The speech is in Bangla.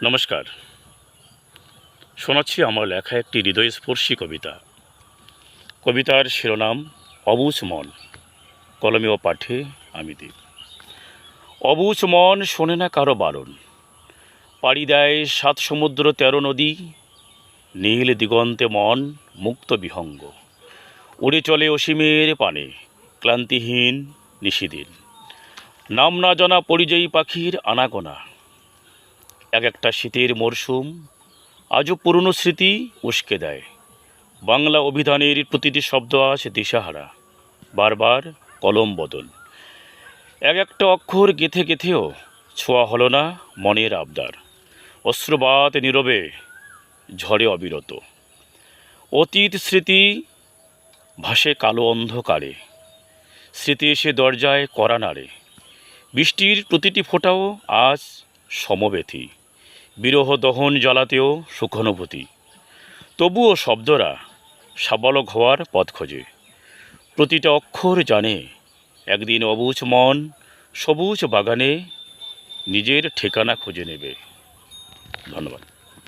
নমস্কার। শোনাচ্ছি আমার লেখা একটি হৃদয়স্পর্শী কবিতা। কবিতার শিরোনাম অবুঝ মন। কলমে ও পাঠে আমি দীপ। অবুঝ মন শোনে না কারো বারণ, পাড়ি দেয় 7 সমুদ্র 13 নদী। নীল দিগন্তে মন মুক্ত বিহঙ্গ, উড়ে চলে অসীমের পানে, ক্লান্তিহীন নিশিদিন। নাম না জানা পরিযায়ী পাখির আনাগোনা, এক একটা শীতের মরশুম আজও পুরনো স্মৃতি উস্কে দেয়। বাংলা অভিধানের প্রতিটি শব্দ আজ দিশাহারা, বারবার কলম বদল। এক একটা অক্ষর গেথে গেথেও ছোঁয়া হলো না মনের আবদার। অশ্রুবাত নীরবে ঝড়ে অবিরত, অতীত স্মৃতি ভাসে কালো অন্ধকারে। স্মৃতি এসে দরজায় কড়া নাড়ে, বৃষ্টির প্রতিটি ফোঁটাও আজ সমব্যথী। বিরহ দহন জ্বালাতেও সুখানুভূতি, তবুও শব্দরা সাবালক হওয়ার পথ খোঁজে। প্রতিটা অক্ষর জানে একদিন অবুঝ মন সবুজ বাগানে নিজের ঠিকানা খুঁজে নেবে। ধন্যবাদ।